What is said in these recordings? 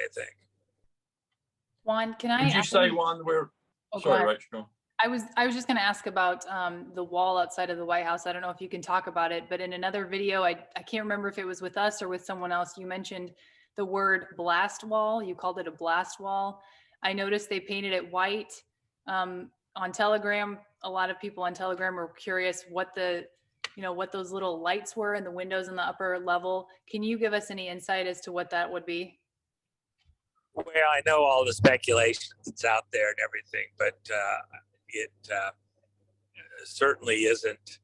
I think. Juan, can I Would you ask say, you- Juan, where? Oh, go Sorry, ahead. Rachel. I was just going to ask about the wall outside of the White House. I don't know if you can talk about it, but in another video, I can't remember if it was with us or with someone else, you mentioned the word blast wall. You called it a blast wall. I noticed they painted it white. On Telegram, a lot of people on Telegram were curious what what those little lights were in the windows in the upper level. Can you give us any insight as to what that would be? Well, I know all the speculation that's out there and everything, but it certainly isn't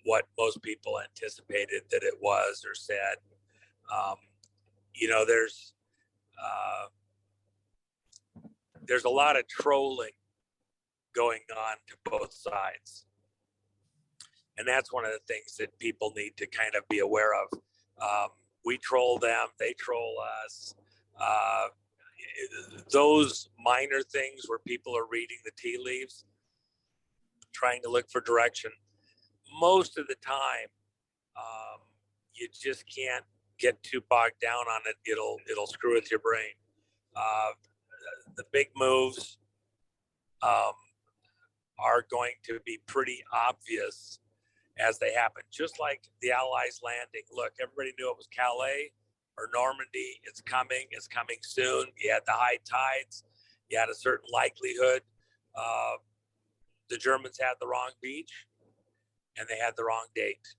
what most people anticipated that it was or said. There's a lot of trolling going on to both sides. And that's one of the things that people need to kind of be aware of. We troll them, they troll us. Those minor things where people are reading the tea leaves, trying to look for direction, most of the time, you just can't get too bogged down on it. It'll screw with your brain. The big moves are going to be pretty obvious as they happen, just like the Allies landing. Look, everybody knew it was Calais or Normandy. It's coming soon. You had the high tides. You had a certain likelihood. The Germans had the wrong beach and they had the wrong date.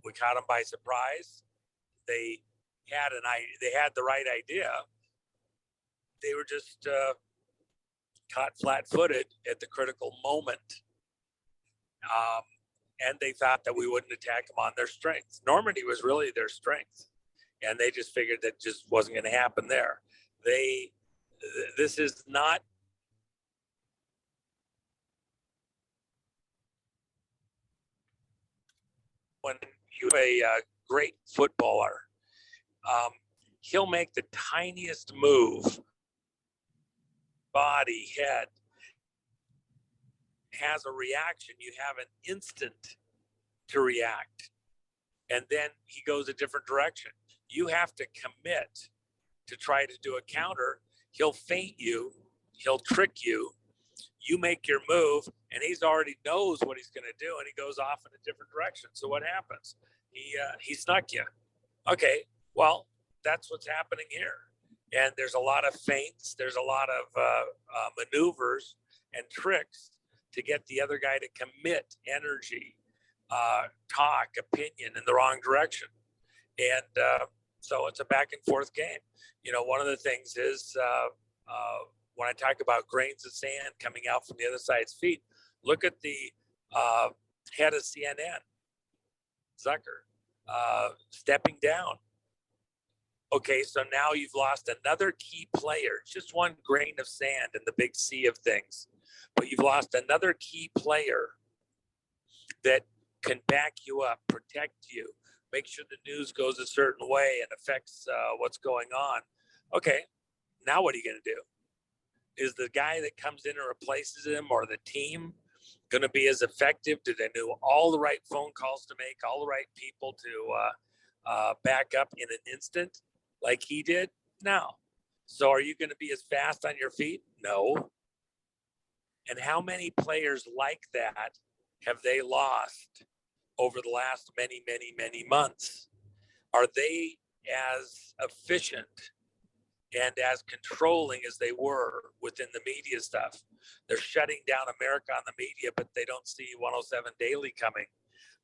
We caught them by surprise. They had the right idea. They were just caught flat-footed at the critical moment. And they thought that we wouldn't attack them on their strength. Normandy was really their strength. And they just figured that just wasn't going to happen there. This is not when you have a great footballer, he'll make the tiniest move, body, head, has a reaction. You have an instant to react. And then he goes a different direction. You have to commit to try to do a counter. He'll feint you. He'll trick you. You make your move, and he's already knows what he's going to do, and he goes off in a different direction. So what happens? He snuck you. Okay, well, that's what's happening here. And there's a lot of feints. There's a lot of maneuvers and tricks to get the other guy to commit energy, talk, opinion in the wrong direction. And so it's a back and forth game. One of the things is when I talk about grains of sand coming out from the other side's feet, look at the head of CNN, Zucker, stepping down. Okay, so now you've lost another key player, just one grain of sand in the big sea of things, but you've lost another key player that can back you up, protect you, make sure the news goes a certain way and affects what's going on. Okay, now what are you going to do? Is the guy that comes in and replaces him or the team going to be as effective? Do they know all the right phone calls to make, all the right people to back up in an instant like he did? No. So are you going to be as fast on your feet? No. And how many players like that have they lost over the last many, many, many months? Are they as efficient and as controlling as they were within the media stuff? They're shutting down America on the media, but they don't see 107 Daily coming,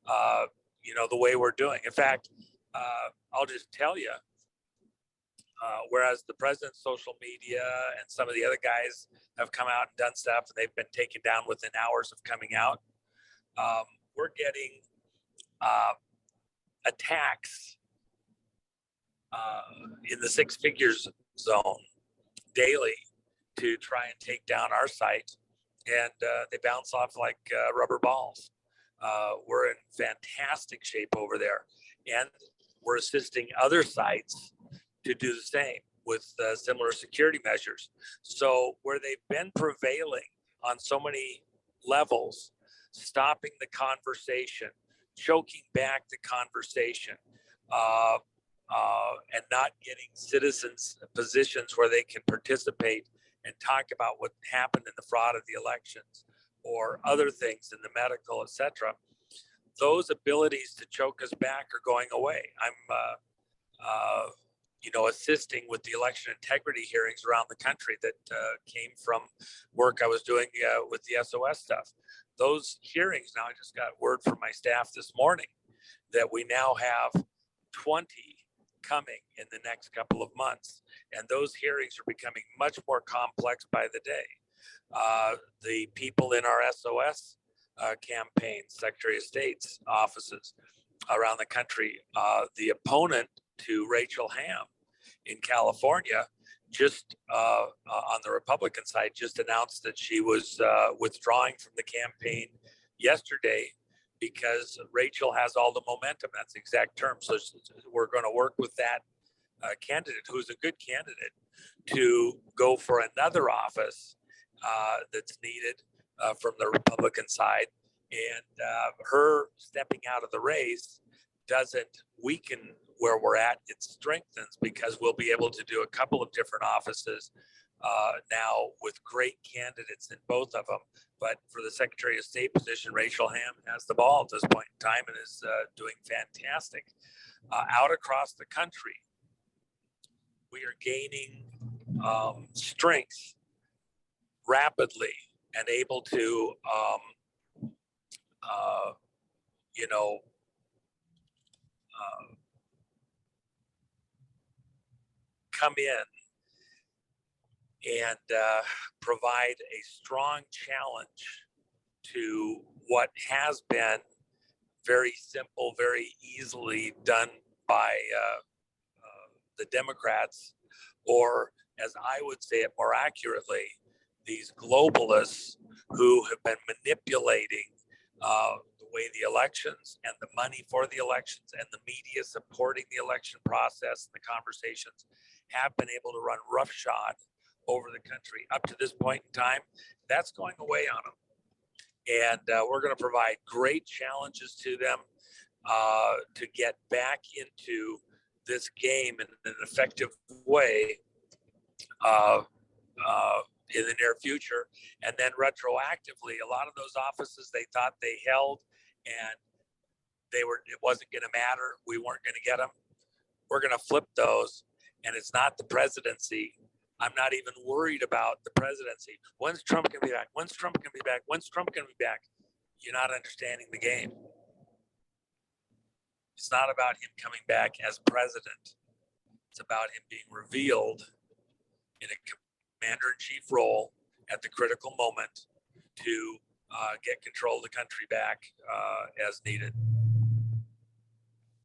the way we're doing. In fact, I'll just tell you, whereas the president's social media and some of the other guys have come out and done stuff, and they've been taken down within hours of coming out, we're getting attacks in the six figures zone daily to try and take down our site, and they bounce off like rubber balls. We're in fantastic shape over there, and we're assisting other sites to do the same with similar security measures. So where they've been prevailing on so many levels, stopping the conversation, choking back the conversation, and not getting citizens positions where they can participate and talk about what happened in the fraud of the elections or other things in the medical, etc. Those abilities to choke us back are going away. I'm, assisting with the election integrity hearings around the country that came from work I was doing with the SOS stuff. Those hearings, now I just got word from my staff this morning that we now have 20 coming in the next couple of months. And those hearings are becoming much more complex by the day. The people in our SOS campaign, Secretary of State's offices around the country, the opponent to Rachel Hamm in California just on the Republican side just announced that she was withdrawing from the campaign yesterday because Rachel has all the momentum. That's the exact term. So we're going to work with that candidate, who's a good candidate, to go for another office that's needed from the Republican side. And her stepping out of the race doesn't weaken where we're at. It strengthens, because we'll be able to do a couple of different offices now with great candidates in both of them. But for the Secretary of State position, Rachel Hamm has the ball at this point in time and is doing fantastic. Out across the country, we are gaining strength rapidly and able to, come in and provide a strong challenge to what has been very simple, very easily done by the Democrats, or as I would say it more accurately, these globalists who have been manipulating the way the elections and the money for the elections and the media supporting the election process and the conversations have been able to run roughshod over the country up to this point in time. That's going away on them. And we're going to provide great challenges to them to get back into this game in an effective way in the near future. And then retroactively, a lot of those offices they thought they held and it wasn't going to matter. We weren't going to get them. We're going to flip those. And it's not the presidency. I'm not even worried about the presidency. When's Trump going to be back? When's Trump going to be back? When's Trump going to be back? You're not understanding the game. It's not about him coming back as president. It's about him being revealed in a commander-in-chief role at the critical moment to get control of the country back as needed.